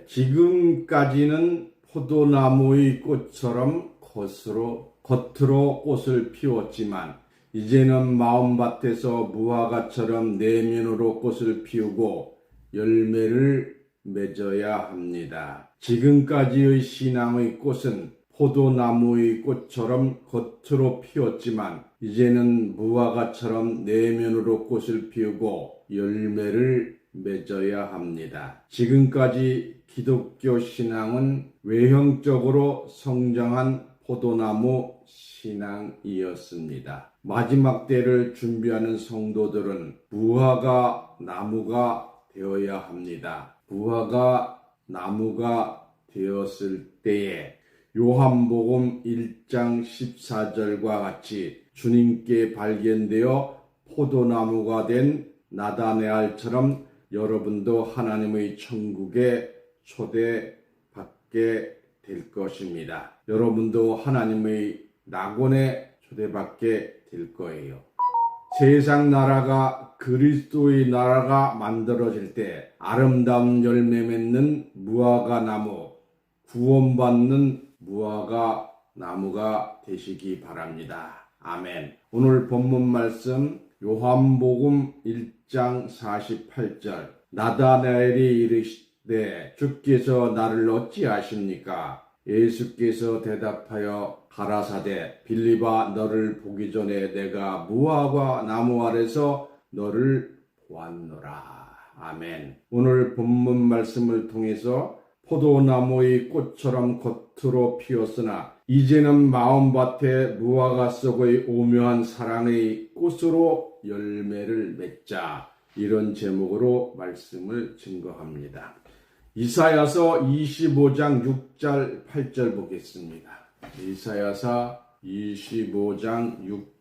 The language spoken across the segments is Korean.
지금까지는 포도나무의 꽃처럼 겉으로 꽃을 피웠지만 이제는 마음밭에서 무화과처럼 내면으로 꽃을 피우고 열매를 맺어야 합니다. 지금까지의 신앙의 꽃은 포도나무의 꽃처럼 겉으로 피웠지만 이제는 무화과처럼 내면으로 꽃을 피우고 열매를 맺어야 합니다. 지금까지 기독교 신앙은 외형적으로 성장한 포도나무 신앙이었습니다. 마지막 때를 준비하는 성도들은 무화과 나무가 되어야 합니다. 무화과 나무가 되었을 때에 요한복음 1장 14절과 같이 주님께 발견되어 포도나무가 된 나다네알처럼 여러분도 하나님의 천국에 초대받게 될 것입니다. 여러분도 하나님의 낙원에 초대받게 될 거예요. 세상 나라가 그리스도의 나라가 만들어질 때 아름다운 열매 맺는 무화과 나무, 구원받는 무화과 나무가 되시기 바랍니다. 아멘. 오늘 본문 말씀 요한복음 1장 48절 나다나엘이 이르시되 주께서 나를 어찌아십니까? 예수께서 대답하여 가라사대 빌립아 너를 보기 전에 내가 무화과 나무 아래서 너를 보았노라. 아멘. 오늘 본문 말씀을 통해서 포도나무의 꽃처럼 겉으로 피었으나 이제는 마음밭에 무화과 속의 오묘한 사랑의 꽃으로 열매를 맺자. 이런 제목으로 말씀을 증거합니다. 이사야서 25장 6절 8절 보겠습니다. 이사야서 25장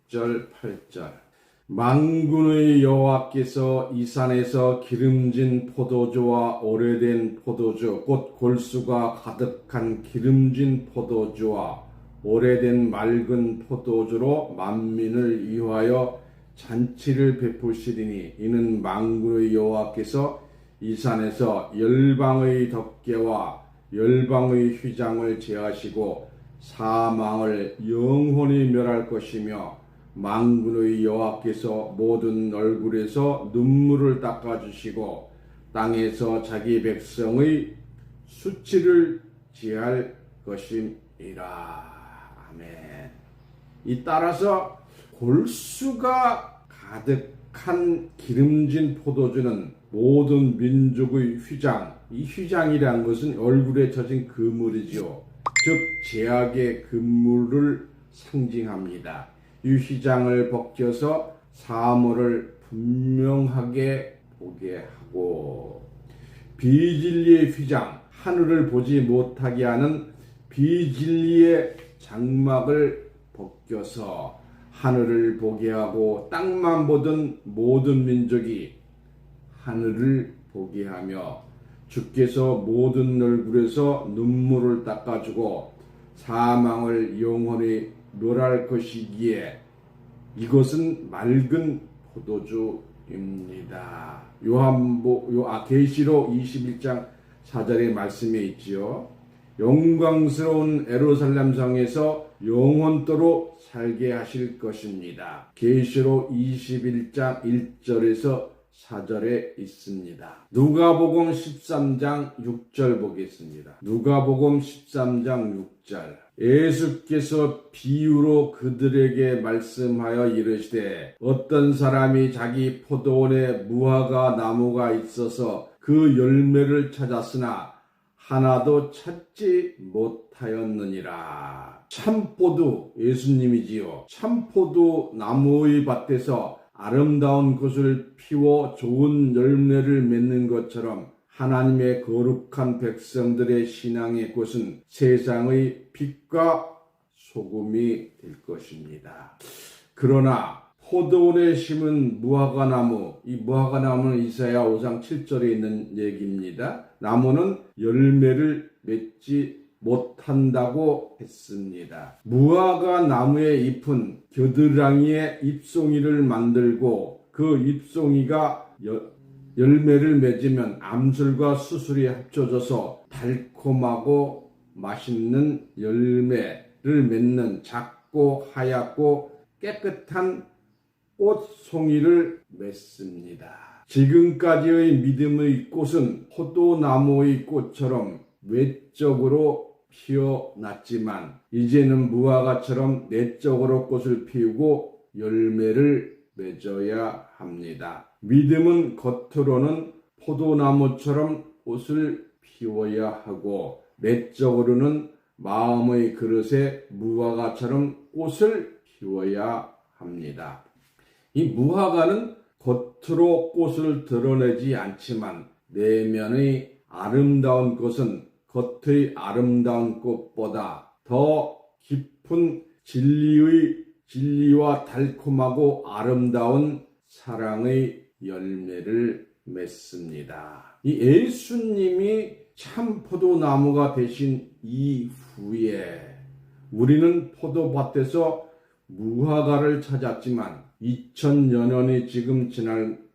6절 8절 만군의 여호와께서 이 산에서 기름진 포도주와 오래된 포도주 곧 골수가 가득한 기름진 포도주와 오래된 맑은 포도주로 만민을 위하여 잔치를 베푸시리니 이는 만군의 여호와께서 이 산에서 열방의 덮개와 열방의 휘장을 제하시고 사망을 영원히 멸할 것이며 만군의 여호와께서 모든 얼굴에서 눈물을 닦아주시고 땅에서 자기 백성의 수치를 제할 것임이라. 아멘. 이 따라서 골수가 가득한 기름진 포도주는 모든 민족의 휘장, 이 휘장이라는 것은 얼굴에 젖은 그물이죠. 즉 제약의 그물을 상징합니다. 이 휘장을 벗겨서 사물을 분명하게 보게 하고 비진리의 휘장, 하늘을 보지 못하게 하는 비진리의 장막을 벗겨서 하늘을 보게 하고 땅만 보던 모든 민족이 하늘을 보게 하며 주께서 모든 얼굴에서 눈물을 닦아주고 사망을 영원히 멸할 것이기에 이것은 맑은 포도주입니다. 계시록 21장 4절의 말씀에 있지요. 영광스러운 예루살렘 성에서 영원토록 살게 하실 것입니다. 계시록 21장 1절에서 4절에 있습니다. 누가복음 13장 6절 보겠습니다. 누가복음 13장 6절 예수께서 비유로 그들에게 말씀하여 이르시되 어떤 사람이 자기 포도원에 무화과 나무가 있어서 그 열매를 찾았으나 하나도 찾지 못하였느니라. 참포도 예수님이지요. 참포도 나무의 밭에서 아름다운 것을 피워 좋은 열매를 맺는 것처럼 하나님의 거룩한 백성들의 신앙의 꽃은 세상의 빛과 소금이 될 것입니다. 그러나 포도원에 심은 무화과나무, 이 무화과나무는 이사야 5장 7절에 있는 얘기입니다. 나무는 열매를 맺지 못한다고 했습니다. 무화과 나무의 잎은 겨드랑이에 잎송이를 만들고 그 잎송이가 열매를 맺으면 암술과 수술이 합쳐져서 달콤하고 맛있는 열매를 맺는 작고 하얗고 깨끗한 꽃송이를 맺습니다. 지금까지의 믿음의 꽃은 포도나무의 꽃처럼 외적으로 피어났지만 이제는 무화과처럼 내적으로 꽃을 피우고 열매를 맺어야 합니다. 믿음은 겉으로는 포도나무처럼 꽃을 피워야 하고 내적으로는 마음의 그릇에 무화과처럼 꽃을 피워야 합니다. 이 무화과는 겉으로 꽃을 드러내지 않지만 내면의 아름다운 꽃은 겉의 아름다운 꽃보다 더 깊은 진리와 달콤하고 아름다운 사랑의 열매를 맺습니다. 이 예수님이 참 포도나무가 되신 이후에 우리는 포도밭에서 무화과를 찾았지만 2000여 년이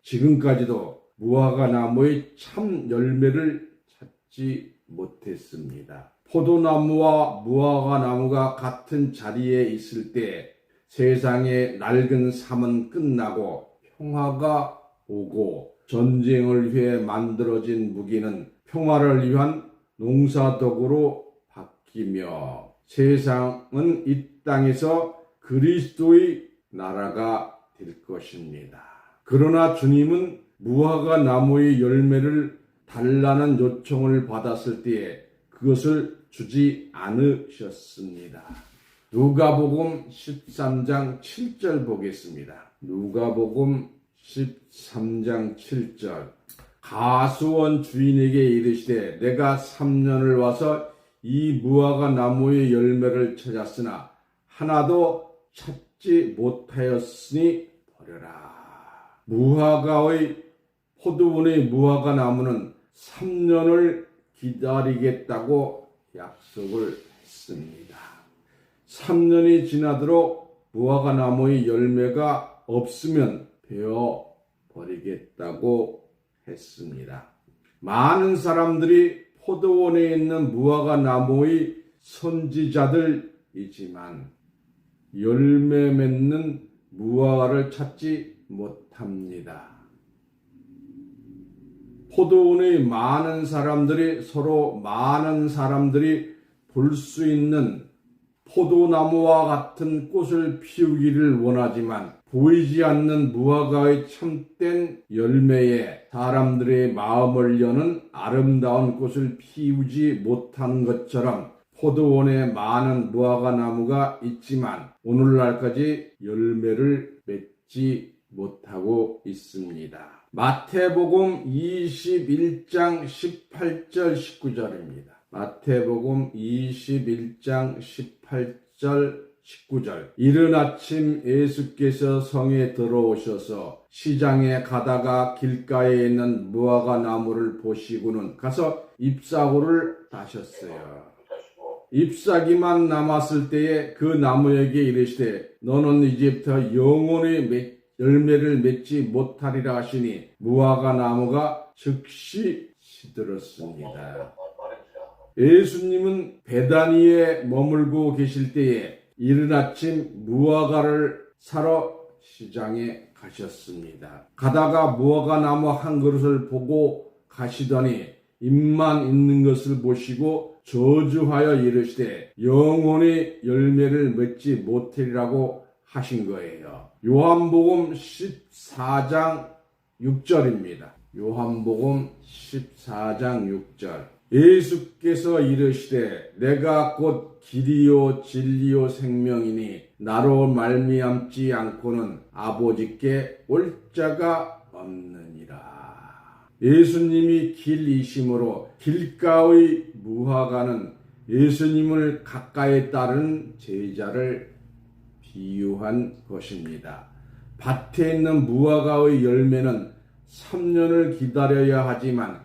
지금까지도 무화과 나무의 참 열매를 찾지 못했습니다. 포도나무와 무화과 나무가 같은 자리에 있을 때 세상의 낡은 삶은 끝나고 평화가 오고 전쟁을 위해 만들어진 무기는 평화를 위한 농사도구로 바뀌며 세상은 이 땅에서 그리스도의 나라가 될 것입니다. 그러나 주님은 무화과 나무의 열매를 달라는 요청을 받았을 때에 그것을 주지 않으셨습니다. 누가복음 13장 7절 보겠습니다. 누가복음 13장 7절 가수원 주인에게 이르시되 내가 3년을 와서 이 무화과 나무의 열매를 찾았으나 하나도 찾지 못하였으니 버려라. 포도원의 무화과 나무는 3년을 기다리겠다고 약속을 했습니다. 3년이 지나도록 무화과 나무의 열매가 없으면 베어 버리겠다고 했습니다. 많은 사람들이 포도원에 있는 무화과 나무의 선지자들이지만 열매 맺는 무화과를 찾지 못합니다. 포도원의 많은 사람들이 볼 수 있는 포도나무와 같은 꽃을 피우기를 원하지만 보이지 않는 무화과의 참된 열매에 사람들의 마음을 여는 아름다운 꽃을 피우지 못한 것처럼 포도원에 많은 무화과 나무가 있지만 오늘날까지 열매를 맺지 못하고 있습니다. 마태복음 21장 18절 19절입니다. 마태복음 21장 18절 19절 이른 아침 예수께서 성에 들어오셔서 시장에 가다가 길가에 있는 무화과 나무를 보시고는 가서 잎사귀를 따셨어요. 잎사귀만 남았을 때에 그 나무에게 이르시되 너는 이제부터 영원히 열매를 맺지 못하리라 하시니 무화과 나무가 즉시 시들었습니다. 예수님은 베다니에 머물고 계실 때에 이른 아침 무화과를 사러 시장에 가셨습니다. 가다가 무화과 나무 한 그릇을 보고 가시더니 잎만 있는 것을 보시고 저주하여 이르시되 영원히 열매를 맺지 못하리라고 하신 거예요. 요한복음 14장 6절입니다. 요한복음 14장 6절 예수께서 이르시되 내가 곧 길이요 진리요 생명이니 나로 말미암지 않고는 아버지께 올 자가 없느니라. 예수님이 길이심으로 길가의 무화과는 예수님을 가까이 따르는 제자를 비유한 것입니다. 밭에 있는 무화과의 열매는 3년을 기다려야 하지만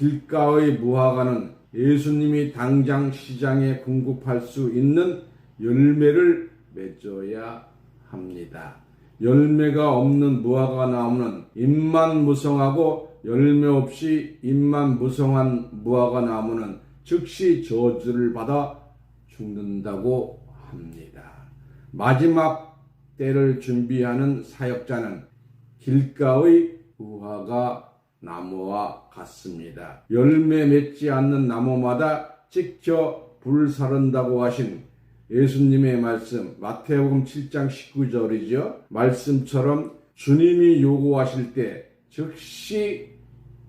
길가의 무화과는 예수님이 당장 시장에 공급할 수 있는 열매를 맺어야 합니다. 열매가 없는 무화과 나무는 잎만 무성하고 열매 없이 잎만 무성한 무화과 나무는 즉시 저주를 받아 죽는다고 합니다. 마지막 때를 준비하는 사역자는 길가의 무화과 나무와 같습니다. 열매 맺지 않는 나무마다 찍혀 불사른다고 하신 예수님의 말씀, 마태복음 7장 19절이죠. 말씀처럼 주님이 요구하실 때 즉시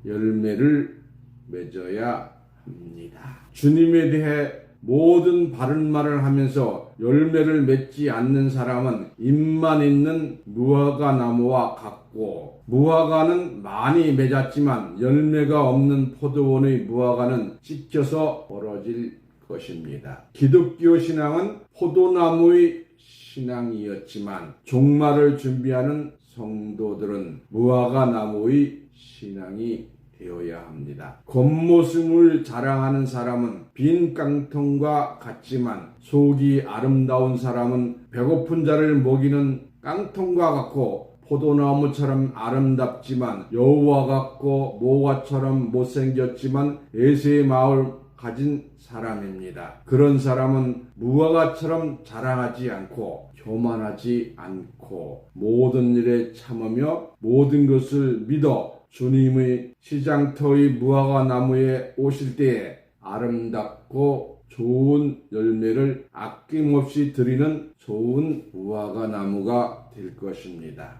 열매를 맺어야 합니다. 주님에 대해 모든 바른 말을 하면서 열매를 맺지 않는 사람은 잎만 있는 무화과 나무와 같고, 무화과는 많이 맺었지만 열매가 없는 포도원의 무화과는 찢겨서 벌어질 것입니다. 기독교 신앙은 포도나무의 신앙이었지만 종말을 준비하는 성도들은 무화과 나무의 신앙이 되어야 합니다. 겉모습을 자랑하는 사람은 빈 깡통과 같지만 속이 아름다운 사람은 배고픈 자를 먹이는 깡통과 같고, 포도나무처럼 아름답지만 여우와 같고 모가처럼 못생겼지만 예수의 마음을 가진 사람입니다. 그런 사람은 무화과처럼 자랑하지 않고 교만하지 않고 모든 일에 참으며 모든 것을 믿어 주님의 시장터의 무화과 나무에 오실 때에 아름답고 좋은 열매를 아낌없이 드리는 좋은 무화과 나무가 될 것입니다.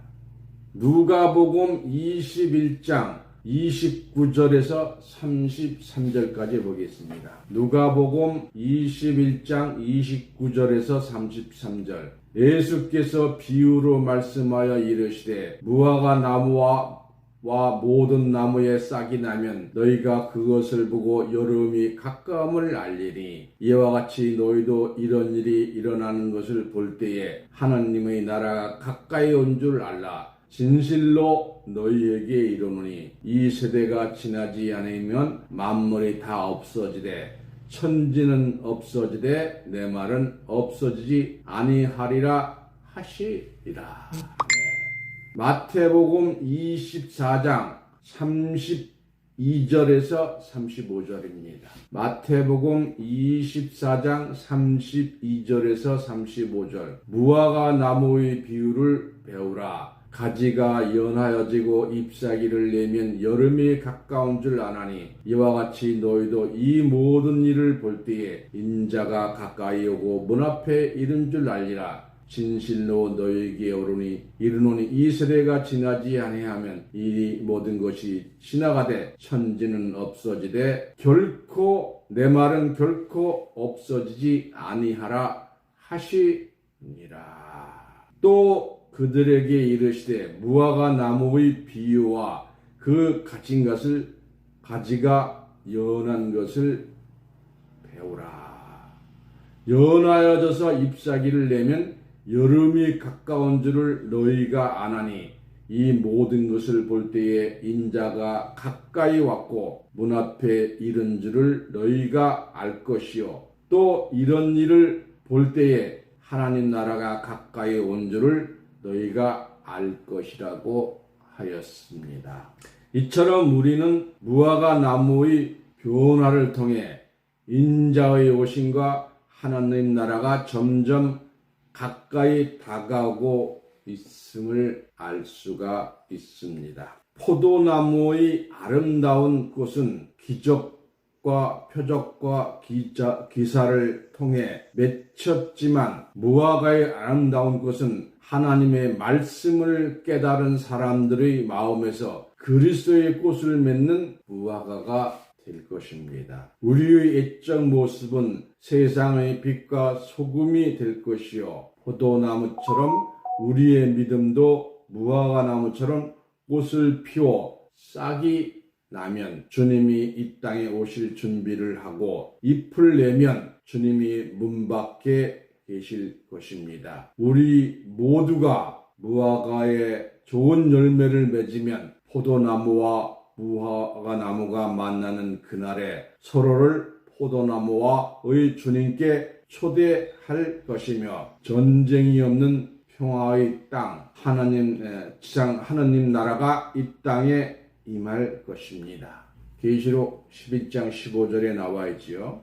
누가복음 21장 29절에서 33절까지 보겠습니다. 누가복음 21장 29절에서 33절. 예수께서 비유로 말씀하여 이르시되 무화과 나무와 모든 나무에 싹이 나면 너희가 그것을 보고 여름이 가까움을 알리니, 이와 같이 너희도 이런 일이 일어나는 것을 볼 때에 하나님의 나라가 가까이 온 줄 알라. 진실로 너희에게 이르노니 이 세대가 지나지 않으면 만물이 다 없어지되 천지는 없어지되 내 말은 없어지지 아니하리라 하시리라. 마태복음 24장 32절에서 35절입니다. 마태복음 24장 32절에서 35절. 무화과 나무의 비유를 배우라. 가지가 연하여지고 잎사귀를 내면 여름이 가까운 줄 아나니, 이와 같이 너희도 이 모든 일을 볼 때에 인자가 가까이 오고 문 앞에 이른 줄 알리라. 진실로 너희에게 이르노니 이 세대가 지나지 아니하면 이 모든 것이 지나가되 천지는 없어지되 결코 내 말은 결코 없어지지 아니하라 하시니라. 또 그들에게 이르시되 무화과 나무의 비유와 그 가진 것을 가지가 연한 것을 배우라. 연하여져서 잎사귀를 내면 여름이 가까운 줄을 너희가 아나니, 이 모든 것을 볼 때에 인자가 가까이 왔고 문 앞에 이른 줄을 너희가 알 것이요, 또 이런 일을 볼 때에 하나님 나라가 가까이 온 줄을 너희가 알 것이라고 하였습니다. 이처럼 우리는 무화과 나무의 변화를 통해 인자의 오심과 하나님 나라가 점점 가까이 다가오고 있음을 알 수가 있습니다. 포도나무의 아름다운 꽃은 기적과 표적과 기사를 통해 맺혔지만, 무화과의 아름다운 꽃은 하나님의 말씀을 깨달은 사람들의 마음에서 그리스도의 꽃을 맺는 무화과가 될 것입니다. 우리의 애적 모습은 세상의 빛과 소금이 될 것이요, 포도나무처럼 우리의 믿음도 무화과 나무처럼 꽃을 피워 싹이 나면 주님이 이 땅에 오실 준비를 하고, 잎을 내면 주님이 문 밖에 계실 것입니다. 우리 모두가 무화과에 좋은 열매를 맺으면 포도나무와 무화과 나무가 만나는 그날에 서로를 포도나무와의 주님께 초대할 것이며, 전쟁이 없는 평화의 땅, 하나님 나라가 이 땅에 임할 것입니다. 계시록 11장 15절에 나와 있지요.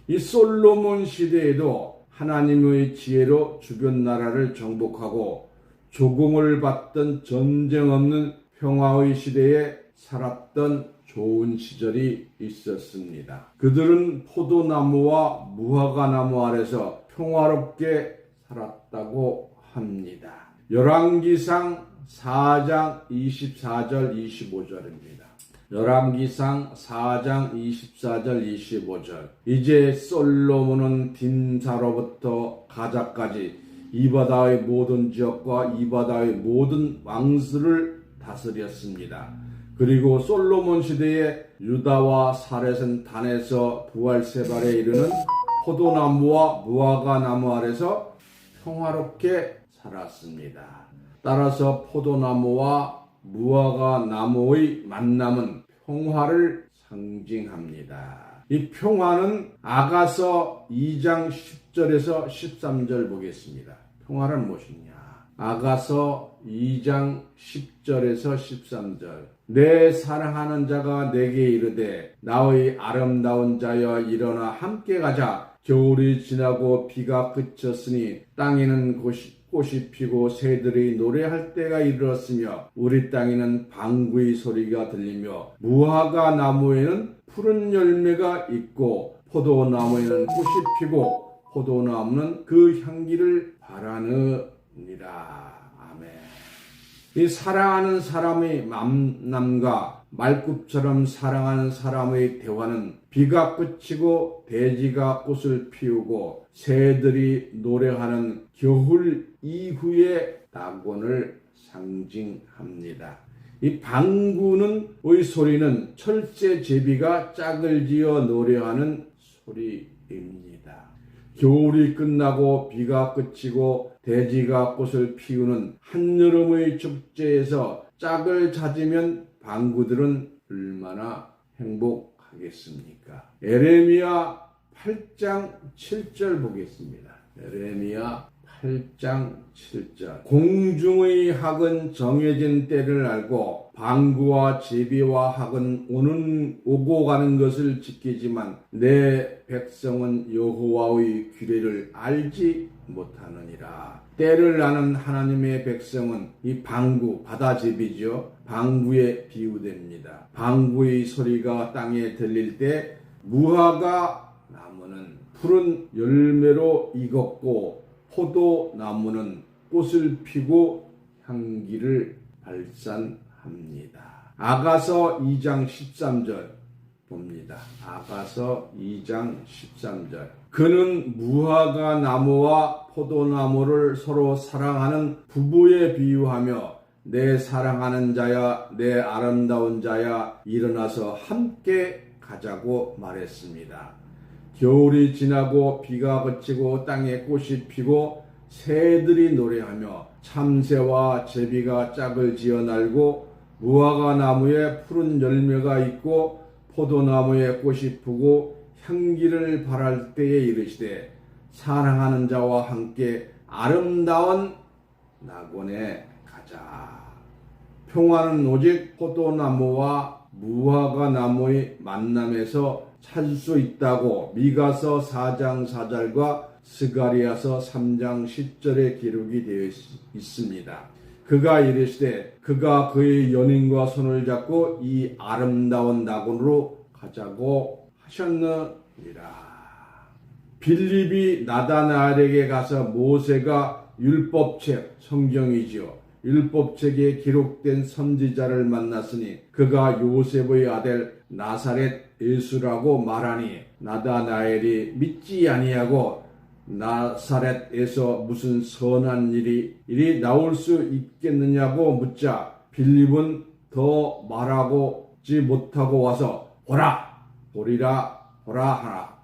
이 솔로몬 시대에도 하나님의 지혜로 주변 나라를 정복하고 조공을 받던 전쟁 없는 평화의 시대에 살았던 좋은 시절이 있었습니다. 그들은 포도나무와 무화과나무 아래서 평화롭게 살았다고 합니다. 열왕기상 4장 24절 25절입니다. 열왕기상 4장 24절 25절. 이제 솔로몬은 딘사로부터 가자까지 이 바다의 모든 지역과 이 바다의 모든 왕수를 다스렸습니다. 그리고 솔로몬 시대에 유다와 사렛은 단에서 부활세발에 이르는 포도나무와 무화과나무 아래서 평화롭게 살았습니다. 따라서 포도나무와 무화과나무의 만남은 평화를 상징합니다. 이 평화는 아가서 2장 10절에서 13절 보겠습니다. 평화는 무엇이냐? 아가서 2장 10절에서 13절. 내 사랑하는 자가 내게 이르되 나의 아름다운 자여 일어나 함께 가자. 겨울이 지나고 비가 그쳤으니 땅에는 꽃이 피고 새들이 노래할 때가 이르렀으며 우리 땅에는 방구의 소리가 들리며 무화과 나무에는 푸른 열매가 있고 포도나무에는 꽃이 피고 포도나무는 그 향기를 바라느니라. 아멘. 이 사랑하는 사람의 만남과 말굽처럼 사랑하는 사람의 대화는 비가 그치고 대지가 꽃을 피우고 새들이 노래하는 겨울 이후의 낙원을 상징합니다. 이 방구의 소리는 철새 제비가 짝을 지어 노래하는 소리입니다. 겨울이 끝나고 비가 그치고 대지가 꽃을 피우는 한여름의 축제에서 짝을 찾으면 방구들은 얼마나 행복하겠습니까? 에레미야 8장 7절 보겠습니다. 에레미야 8장 7절. 공중의 학은 정해진 때를 알고 방구와 제비와 학은 오고 가는 것을 지키지만 내 백성은 여호와의 규례를 알지 못하느니라. 때를 아는 하나님의 백성은 이 방구, 바다제비죠. 방구에 비유됩니다. 방구의 소리가 땅에 들릴 때 무화과 나무는 푸른 열매로 익었고 포도나무는 꽃을 피고 향기를 발산합니다. 아가서 2장 13절 봅니다. 아가서 2장 13절. 그는 무화과 나무와 포도나무를 서로 사랑하는 부부에 비유하며 내 사랑하는 자야, 내 아름다운 자야, 일어나서 함께 가자고 말했습니다. 겨울이 지나고 비가 그치고 땅에 꽃이 피고 새들이 노래하며 참새와 제비가 짝을 지어 날고 무화과 나무에 푸른 열매가 있고 포도나무에 꽃이 피고 향기를 발할 때에 이르시되 사랑하는 자와 함께 아름다운 낙원에 가자. 평화는 오직 포도나무와 무화과 나무의 만남에서 찾을 수 있다고 미가서 4장 4절과 스가랴서 3장 10절에 기록이 되어 있습니다. 그가 이르시되 그가 그의 연인과 손을 잡고 이 아름다운 낙원으로 가자고 하셨느니라. 빌립이 나다나엘에게 가서 모세가 율법책, 성경이지요. 율법책에 기록된 선지자를 만났으니 그가 요셉의 아들 나사렛 예수라고 말하니 나다나엘이 믿지 아니하고 나사렛에서 무슨 선한 일이 나올 수 있겠느냐고 묻자 빌립은 더 말하고지 못하고 와서 보리라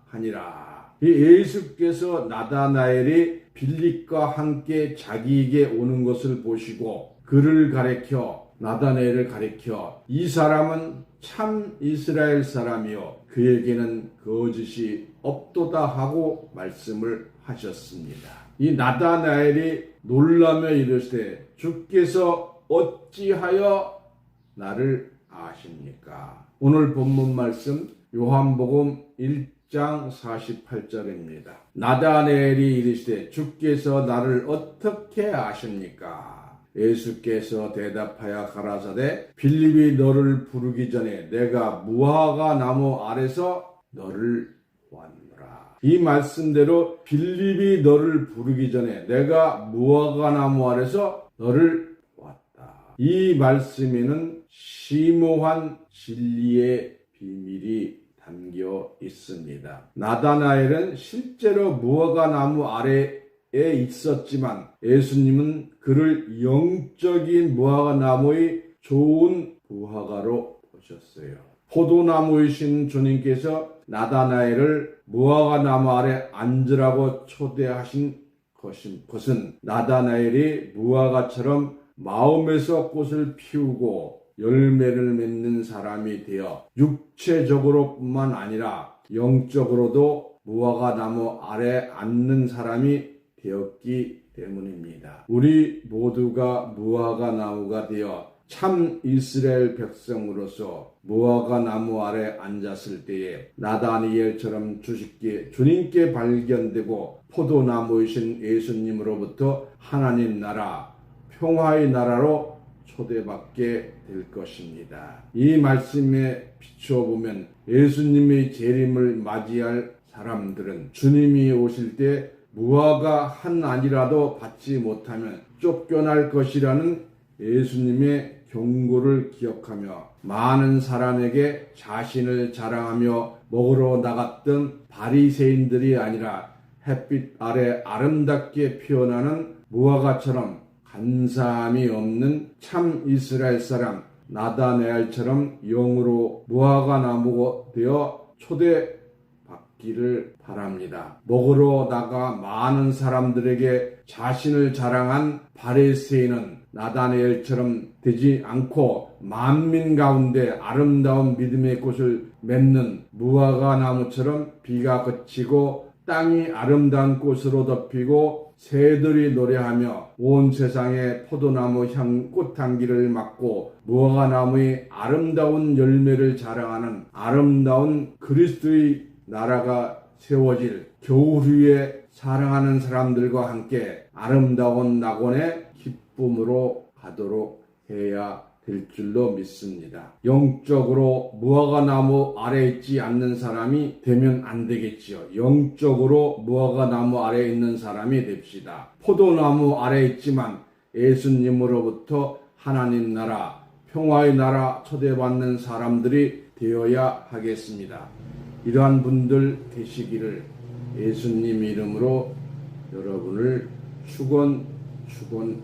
하니라. 이 예수께서 나다나엘이 빌립과 함께 자기에게 오는 것을 보시고 그를 가리켜 나다나엘을 가리켜 이 사람은 참 이스라엘 사람이요 그에게는 거짓이 없도다 하고 말씀을 하셨습니다. 이 나다나엘이 놀라며 이르시되 주께서 어찌하여 나를 아십니까? 오늘 본문 말씀 요한복음 1장 48절입니다. 나다나엘이 이르시되 주께서 나를 어떻게 아십니까? 예수께서 대답하여 가라사대 빌립이 너를 부르기 전에 내가 무화과 나무 아래서 너를 보았노라. 이 말씀대로 빌립이 너를 부르기 전에 내가 무화과 나무 아래서 너를 보았다. 이 말씀에는 심오한 진리의 비밀이 담겨 있습니다. 나다나엘은 실제로 무화과 나무 아래에 있었지만 예수님은 그를 영적인 무화과 나무의 좋은 부하가로 보셨어요. 포도나무이신 주님께서 나다나엘을 무화과 나무 아래 앉으라고 초대하신 것은 나다나엘이 무화과처럼 마음에서 꽃을 피우고 열매를 맺는 사람이 되어 육체적으로뿐만 아니라 영적으로도 무화과 나무 아래 앉는 사람이 되었기 때문입니다. 우리 모두가 무화과 나무가 되어 참 이스라엘 백성으로서 무화과 나무 아래 앉았을 때에 나다니엘처럼 주님께 발견되고 포도나무이신 예수님으로부터 하나님 나라, 평화의 나라로 초대받게 될 것입니다. 이 말씀에 비추어 보면 예수님의 재림을 맞이할 사람들은 주님이 오실 때 무화과 한 안이라도 받지 못하면 쫓겨날 것이라는 예수님의 경고를 기억하며 많은 사람에게 자신을 자랑하며 먹으러 나갔던 바리새인들이 아니라 햇빛 아래 아름답게 피어나는 무화과처럼 간사함이 없는 참 이스라엘 사람 나다나엘처럼 영으로 무화과 나무가 되어 초대받기를 바랍니다. 먹으러 나가 많은 사람들에게 자신을 자랑한 바리새인은 나다나엘처럼 되지 않고 만민 가운데 아름다운 믿음의 꽃을 맺는 무화과 나무처럼 비가 그치고 땅이 아름다운 꽃으로 덮이고 새들이 노래하며 온 세상에 포도나무 꽃향기를 맡고 무화과나무의 아름다운 열매를 자랑하는 아름다운 그리스도의 나라가 세워질 겨울 후에 사랑하는 사람들과 함께 아름다운 낙원의 기쁨으로 가도록 해야 될 줄로 믿습니다. 영적으로 무화과 나무 아래에 있지 않는 사람이 되면 안 되겠지요. 영적으로 무화과 나무 아래에 있는 사람이 됩시다. 포도나무 아래에 있지만 예수님으로부터 하나님 나라, 평화의 나라 초대받는 사람들이 되어야 하겠습니다. 이러한 분들 되시기를 예수님 이름으로 여러분을 축원합니다.